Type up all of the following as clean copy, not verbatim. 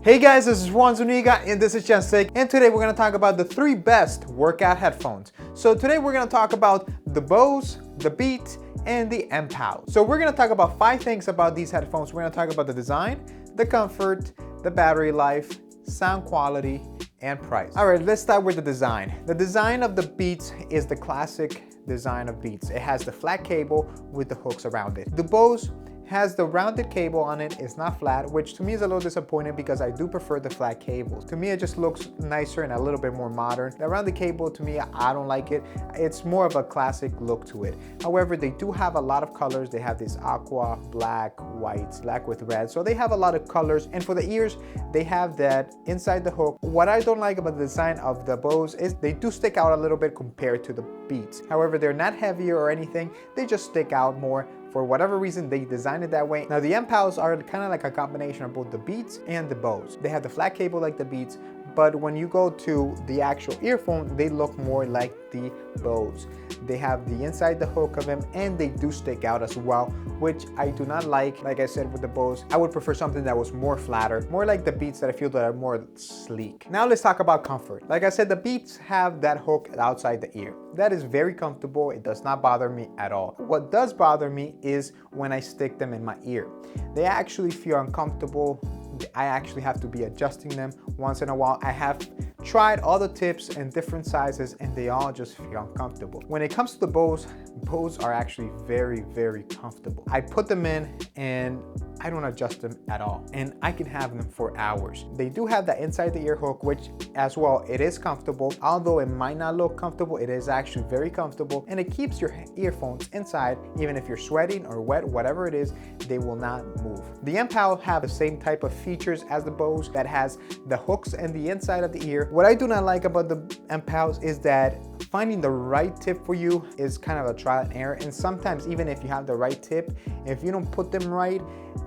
Hey guys, this is Juan Zuniga and this is Jensik, and today we're going to talk about the 3 best workout headphones. So today we're going to talk about the Bose, the Beats, and the MPOWs. So we're going to talk about 5 things about these headphones. We're going to talk about the design, the comfort, the battery life, sound quality, and price. All right, let's start with the design. The design of the Beats is the classic design of Beats. It has the flat cable with the hooks around it. The Bose has the rounded cable on it. It's not flat, which to me is a little disappointing because I do prefer the flat cables. To me, it just looks nicer and a little bit more modern. The rounded cable, to me, I don't like it. It's more of a classic look to it. However, they do have a lot of colors. They have this aqua, black, white, black with red. So they have a lot of colors. And for the ears, they have that inside the hook. What I don't like about the design of the Bose is they do stick out a little bit compared to the Beats. However, they're not heavier or anything. They just stick out more. For whatever reason, they designed it that way. Now, the MPOWs are kind of like a combination of both the Beats and the Bose. They have the flat cable like the Beats, but when you go to the actual earphone, they look more like the Bose. They have the inside the hook of them, and they do stick out as well, which I do not like. Like I said with the Bose, I would prefer something that was more flatter, more like the Beats that I feel that are more sleek. Now let's talk about comfort. Like I said, the Beats have that hook outside the ear. That is very comfortable. It does not bother me at all. What does bother me is when I stick them in my ear. They actually feel uncomfortable. I actually have to be adjusting them once in a while. I have tried all the tips and different sizes and they all just feel uncomfortable. When it comes to the Bose are actually very, very comfortable. I put them in and I don't adjust them at all, and I can have them for hours. They do have that inside the ear hook, which as well, it is comfortable. Although it might not look comfortable, it is actually very comfortable, and it keeps your earphones inside. Even if you're sweating or wet, whatever it is, they will not move. The MPOW have the same type of features as the Bose that has the hooks and the inside of the ear. What I do not like about the MPOWs is that finding the right tip for you is kind of a trial and error, and sometimes even if you have the right tip, if you don't put them right,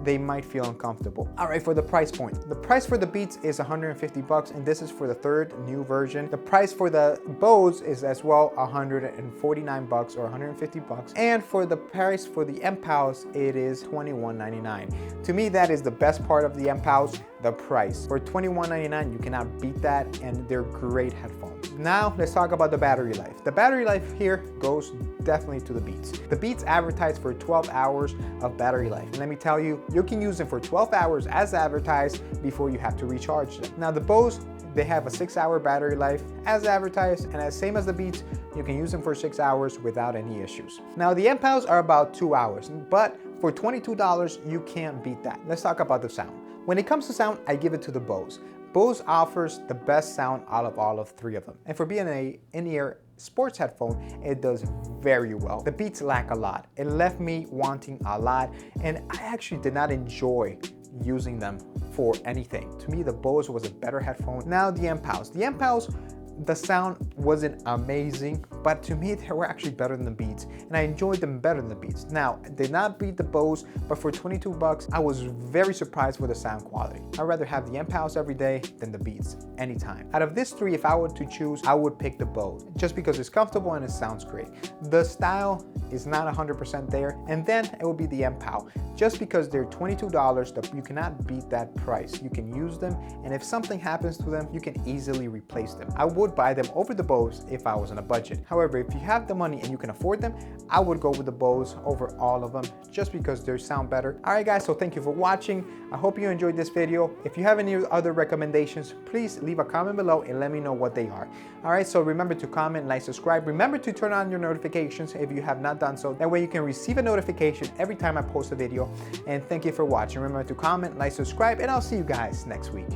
they might feel uncomfortable. All right, for the price point. The price for the Beats is 150 bucks, and this is for the 3rd new version. The price for the Bose is as well 149 bucks or 150 bucks. And for the price for the MPOWs, it is $21.99. To me, that is the best part of the MPOWs, the price. For $21.99, you cannot beat that, and they're great headphones. Now, let's talk about the battery life. The battery life here goes definitely to the Beats. The Beats advertise for 12 hours of battery life. And let me tell you, you can use them for 12 hours as advertised before you have to recharge them. Now the Bose, they have a 6-hour battery life as advertised, and as same as the Beats, you can use them for 6 hours without any issues. Now the MPOWs are about 2 hours, but for $22, you can't beat that. Let's talk about the sound. When it comes to sound, I give it to the Bose. Bose offers the best sound out of all of 3 of them. And for being an in-ear sports headphone, it does very well. The Beats lack a lot. It left me wanting a lot, and I actually did not enjoy using them for anything. To me, the Bose was a better headphone. Now the MPOWs. The MPOWs, the sound wasn't amazing, but to me, they were actually better than the Beats, and I enjoyed them better than the Beats. Now, I did not beat the Bose, but for 22 bucks, I was very surprised with the sound quality. I'd rather have the MPOWs every day than the Beats, anytime. Out of these 3, if I were to choose, I would pick the Bose, just because it's comfortable and it sounds great. The style is not 100% there, and then it will be the MPOW. Just because they're $22, you cannot beat that price. You can use them, and if something happens to them, you can easily replace them. I would buy them over the Bose if I was on a budget. However, if you have the money and you can afford them, I would go with the Bose over all of them just because they sound better. All right, guys, so thank you for watching. I hope you enjoyed this video. If you have any other recommendations, please leave a comment below and let me know what they are. All right, so remember to comment, like, subscribe. Remember to turn on your notifications if you have not done so. That way you can receive a notification every time I post a video. And thank you for watching. Remember to comment, like, subscribe, and I'll see you guys next week.